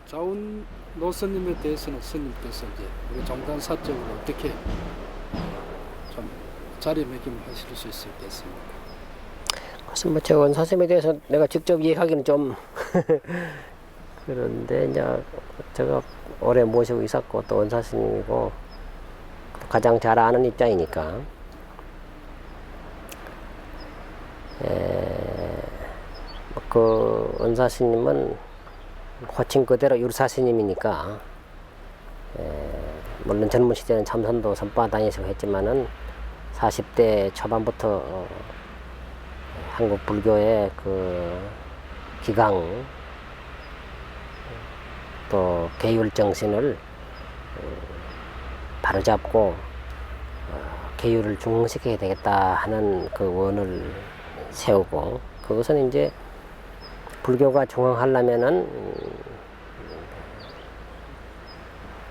자운 노스님에 대해서는 스님께서 이제 우리 종단 사적으로 어떻게 좀 자리매김을 하실 수 있겠습니까? 그래서 뭐 재원 사슴에 대해서 내가 직접 얘기하기는 좀 그런데 이제 제가 오래 모시고 있었고 또 원사스님이고 가장 잘 아는 입장이니까 그 원사스님은 호칭 그대로 율사스님이니까 물론 젊은 시절에는 참선도 선바 다니시고 했지만은 40대 초반부터 한국 불교의 그 기강 또 계율 정신을 바로잡고 계율을 중흥시켜야 되겠다 하는 그 원을 세우고 그것은 이제 불교가 중흥하려면은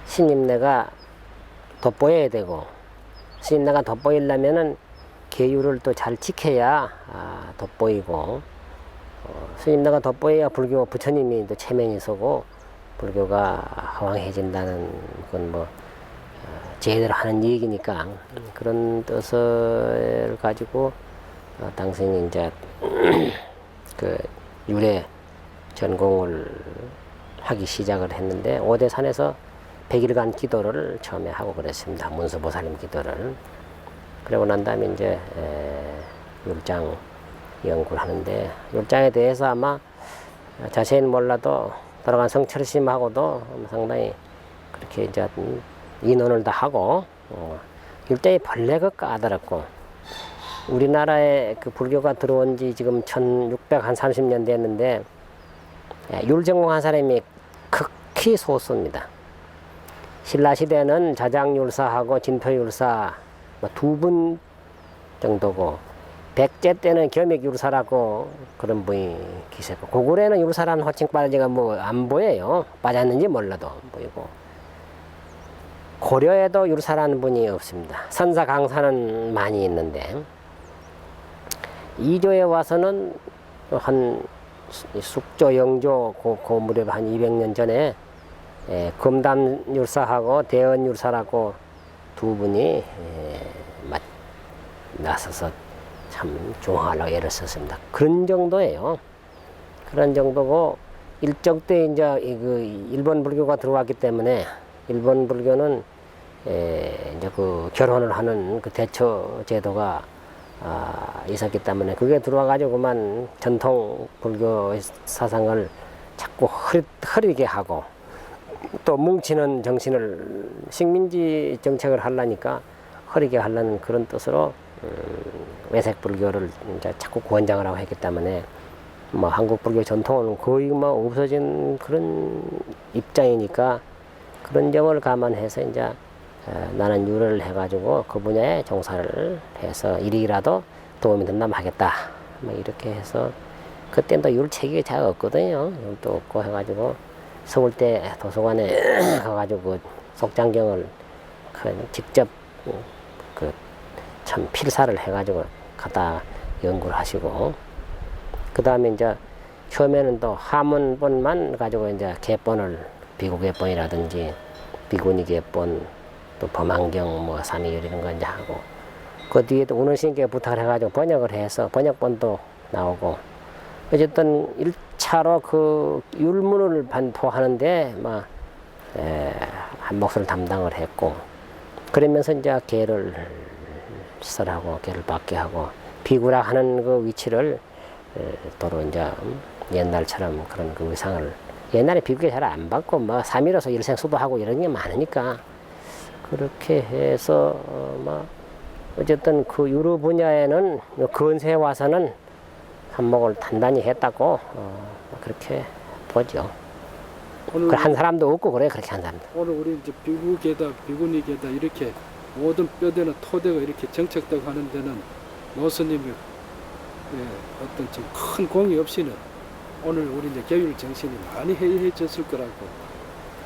신임내가 돋보여야 되고 신임내가 돋보이려면은 계율을 또 잘 지켜야 돋보이고 스님네가 돋보여야 불교 부처님이 또 체면이 서고 불교가 허황해진다는 건 뭐 제대로 하는 얘기니까 그런 뜻을 가지고 당신이 이제 그 유래 전공을 하기 시작을 했는데 오대산에서 100일간 기도를 처음에 하고 그랬습니다. 문수보살님 기도를. 그러고 난 다음에 이제 율장 연구를 하는데 율장에 대해서 아마 자세히는 몰라도 돌아간 성철스님하고도 상당히 그렇게 이제 인원을 다 하고 율장이 본래가 까다롭고 우리나라에 그 불교가 들어온 지 지금 1630년 됐는데 율 전공한 사람이 극히 소수입니다. 신라시대는 자장율사하고 진표율사 두 분 정도고 백제 때는 겸익율사라고 그런 분이 계셨고 고구려에는 율사라는 호칭 빠지가 뭐 안 보여요. 빠졌는지 몰라도 안 보이고 고려에도 율사라는 분이 없습니다. 선사 강사는 많이 있는데 이조에 와서는 한 숙조 영조 그 무렵 한 200년 전에 금담율사하고 대언율사라고 두 분이 나서서 참 중화하려고 애를 썼습니다. 그런 정도예요. 그런 정도고 일정 때 이제 그 일본 불교가 들어왔기 때문에 일본 불교는 이제 그 결혼을 하는 그 대처 제도가 있었기 때문에 그게 들어와 가지고 그만 전통 불교 사상을 자꾸 흐리게 하고 또 뭉치는 정신을 식민지 정책을 하려니까 흐리게 하려는 그런 뜻으로 외색 불교를 이제 자꾸 권장을 하고 했기 때문에 뭐 한국 불교 전통은 거의 뭐 없어진 그런 입장이니까 그런 점을 감안해서 이제 나는 율을 해가지고 그 분야에 종사를 해서 일이라도 도움이 된다면 하겠다. 뭐 이렇게 해서 그때는 또 율 책이 잘 없거든요. 율도 없고 해가지고 서울대 도서관에 가가지고 그 속장경을 직접 그 참 필사를 해가지고 갖다 연구를 하시고 그 다음에 이제 처음에는 또 하문본만 가지고 이제 개본을 비구개본이라든지 비구니 개본 또 범안경 뭐 삼위율 이런 거 이제 하고 그 뒤에 또 운원신께 부탁을 해가지고 번역을 해서 번역본도 나오고 어쨌든 1차로 그 율문을 반포하는데 막 한 몫을 담당을 했고 그러면서 이제 개를 설하고 개를 받게 하고 비구라 하는 그 위치를 도로 이제 옛날처럼 그런 그 의상을 옛날에 비구에 잘 안 받고 뭐 삼일어서 일생수도 하고 이런 게 많으니까 그렇게 해서 막 어쨌든 그 유로 분야에는 근세에 와서는 한몫을 단단히 했다고 그렇게 보죠. 오늘 한 사람도 없고 그래 그렇게 한 사람도. 오늘 우리 이제 비구계다, 비구니계다 이렇게 모든 뼈대나 토대가 이렇게 정착되고 하는 데는 노스님의 어떤 좀 큰 공이 없이는 오늘 우리 이제 계율 정신이 많이 해이해졌을 거라고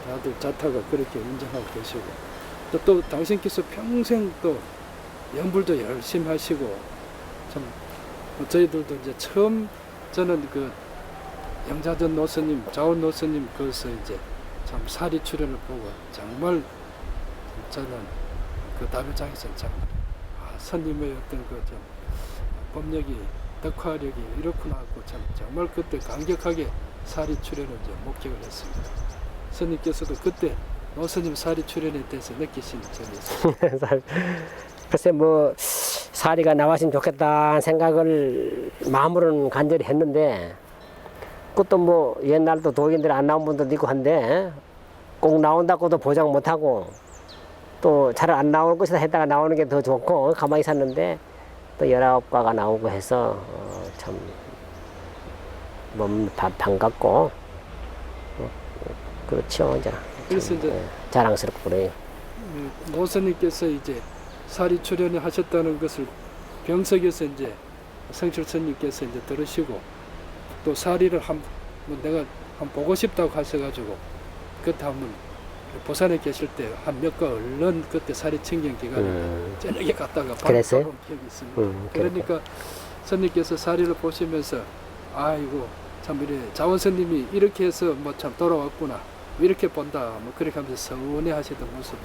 다들 자타가 그렇게 인정하고 계시고 또 당신께서 평생 또 연불도 열심히 하시고 참 저희들도 이제 처음 저는 그 영자전 노스님, 자원 노스님 거기서 이제 참 사리 출연을 보고 정말 저는 그 다묘장에서 참 선님의 어떤 그 좀 법력이 덕화력이 이렇구나 하고 참 정말 그때 감격하게 사리 출연을 이제 목격을 했습니다. 스님께서도 그때 노스님 사리 출연에 대해서 느끼신 점이 있어요. 글쎄 뭐 사리가 나왔으면 좋겠다는 생각을 마음으로는 간절히 했는데 그것도 뭐 옛날도 도인들 안 나온 분들도 있고 한데 꼭 나온다고도 보장 못하고 또 잘 안 나올 것이다 했다가 나오는 게 더 좋고 가만히 있었는데 또 19과가 나오고 해서 참 몸 반갑고 그렇죠. 이제 그래서 이제 자랑스럽고 그래요. 노스님께서 이제 사리 출연을 하셨다는 것을 병석에서 이제 성철스님께서 이제 들으시고 또 사리를 뭐 내가 한번 보고 싶다고 하셔가지고 그때 한번 부산에 계실 때 한 몇 가 얼른 그때 사리 청경 기간에 저녁에 갔다가 바로 돌아온 기억이 있습니다. 그러니까 스님께서 사리를 보시면서 아이고 참 이래 자원스님이 이렇게 해서 뭐 참 돌아왔구나 이렇게 본다 뭐 그렇게 하면서 서운해 하시던 모습이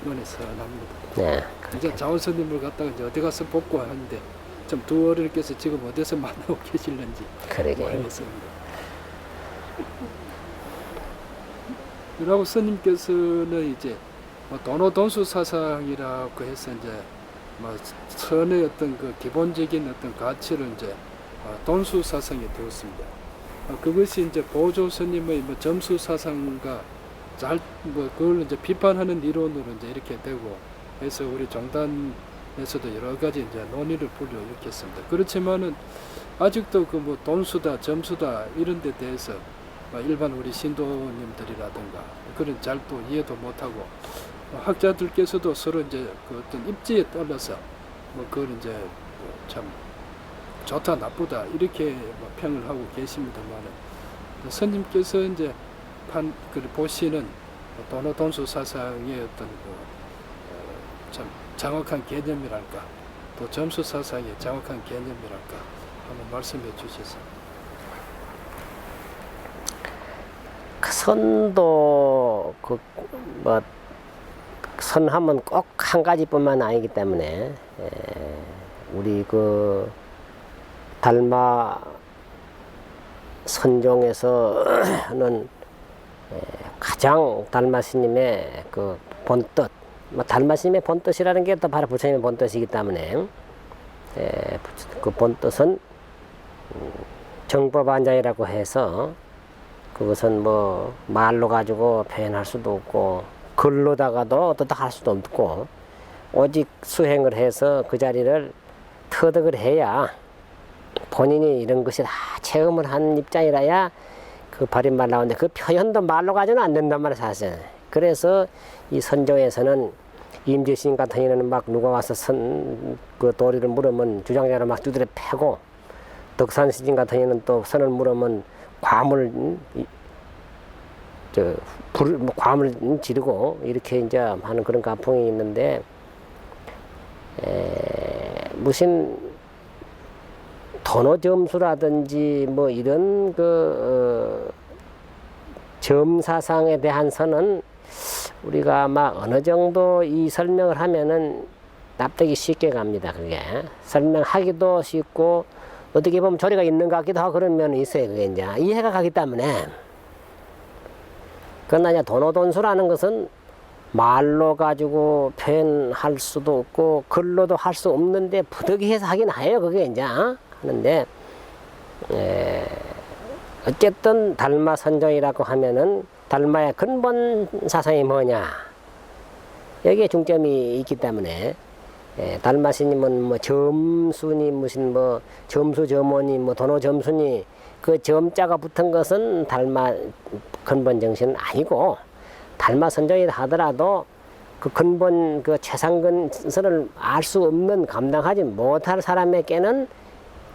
눈에 선합니다. 네. 이제 자원스님을 갖다가 이제 어디 가서 복고 하는데 좀 두 어른께서 지금 어디서 만나고 계실는지 모르겠습니다. 그리고 스님께서는 이제 뭐 돈오돈수 사상이라고 해서 이제 뭐 선의 어떤 그 기본적인 어떤 가치를 이제 돈수 사상에 두었습니다. 그것이 이제 보조 스님의 뭐 점수 사상과 잘 뭐 그걸 이제 비판하는 이론으로 이제 이렇게 되고 해서 우리 종단에서도 여러 가지 이제 논의를 불러일으켰습니다. 그렇지만은 아직도 그 뭐 돈수다 점수다 이런 데 대해서 일반 우리 신도님들이라든가 그런 잘 또 이해도 못하고 학자들께서도 서로 이제 그 어떤 입지에 따라서 뭐 그걸 이제 참 좋다 나쁘다 이렇게 평을 하고 계십니다만은 스님께서 이제 보시는 돈오돈수 사상의 어떤 참 정확한 개념이랄까 또 점수 사상의 정확한 개념이랄까 한번 말씀해 주셔서. 그 선도 뭐 선하면 꼭 한 가지뿐만 아니기 때문에 우리 그 달마 선종에서는 가장 달마 스님의 그 본뜻, 뭐 달마 스님의 본뜻이라는 게 또 바로 부처님의 본뜻이기 때문에 그 본뜻은 정법안자이라고 해서 그것은 뭐 말로 가지고 표현할 수도 없고 글로다가도 어떻다 할 수도 없고 오직 수행을 해서 그 자리를 터득을 해야 본인이 이런 것이 다 체험을 한 입장이라야 그 버림말 나오는데 그 표현도 말로 가지고는 안 된단 말이에요 사실. 그래서 이 선종에서는 임재신 같은 경우는 막 누가 와서 그 도리를 물으면 주장자를 막 두드려 패고 덕산시진 같은 경우는 또 선을 물으면 과물 과물 지르고 이렇게 이제 하는 그런 가풍이 있는데 무슨 돈오점수라든지 뭐 이런 그 점사상에 대한 선은 우리가 아마 어느 정도 이 설명을 하면은 납득이 쉽게 갑니다. 그게 설명하기도 쉽고 어떻게 보면 조리가 있는 것 같기도 하고 그런 면이 있어요. 그게 이제 이해가 가기 때문에. 그러나 이제 돈오돈수라는 것은 말로 가지고 표현할 수도 없고 글로도 할 수 없는데 부득이해서 하긴 해요. 그게 이제 하는데 어쨌든 달마 선종이라고 하면은 달마의 근본 사상이 뭐냐 여기에 중점이 있기 때문에 달마 스님은 뭐 점수니 무슨 뭐 점수 점원이 뭐 돈오 점수니 그 점자가 붙은 것은 달마 근본 정신은 아니고 달마 선종이라 하더라도 그 근본 그 최상근선을 알 수 없는 감당하지 못할 사람에게는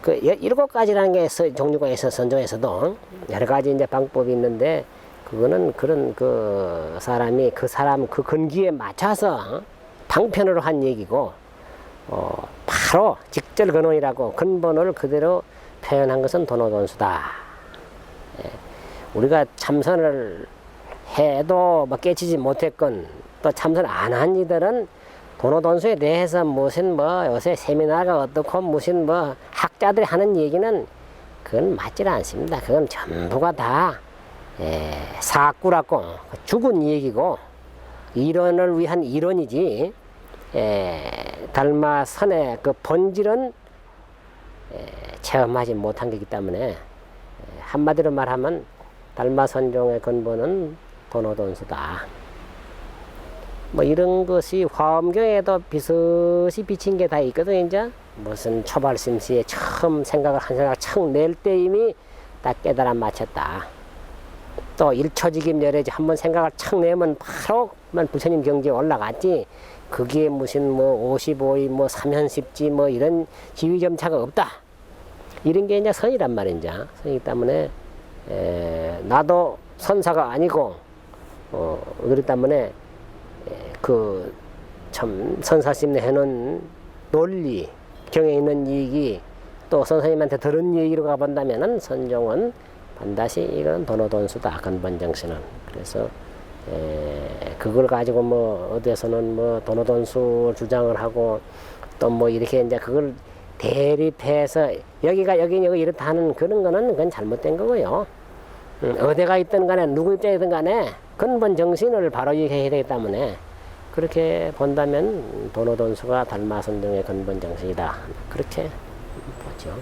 그 7가지라는 게 종류가 있어 선종에서도 여러 가지 이제 방법이 있는데 그거는 그런 그 사람이 그 사람 그 근기에 맞춰서 방편으로 한 얘기고 바로 직절 근원이라고 근본을 그대로 표현한 것은 돈오돈수다 우리가 참선을 해도 뭐 깨치지 못했건 또 참선 안 한 이들은 도노돈수에 대해서 무슨 뭐 요새 세미나가 어떻고 무슨 뭐 학자들이 하는 얘기는 그건 맞질 않습니다. 그건 전부가 다 사꾸라고 죽은 얘기고 이론을 위한 이론이지 달마선의 그 본질은 체험하지 못한 거기 때문에 한마디로 말하면 달마선종의 근본은 도노돈수다. 뭐 이런 것이 화엄경에도 비슷이 비친 게 다 있거든. 이제 무슨 초발심시에 처음 생각을 한 생각 척 낼 때 이미 다 깨달아 맞췄다. 또 일초직임 열애지 한번 생각을 척 내면 바로만 부처님 경지에 올라갔지. 그게 무슨 뭐 55위 뭐 삼현십지 뭐 이런 지위점차가 없다. 이런 게 이제 선이란 말이지. 선이기 때문에 나도 선사가 아니고 그렇기 때문에 그 참 선사심 해놓은 논리 경에 있는 얘기 또 선생님한테 들은 얘기로 가본다면은 선종은 반드시 이건 도노돈수다 근본정신은. 그래서 그걸 가지고 뭐 어디에서는 뭐 도노돈수 주장을 하고 또 뭐 이렇게 이제 그걸 대립해서 여기가 여기 이렇다 하는 그런 거는 그건 잘못된 거고요. 어디가 있든 간에 누구 입장이든 간에 근본 정신을 바로 얘기해야 되기 때문에 그렇게 본다면 도노돈수가 달마선종의 근본 정신이다. 그렇게 보죠.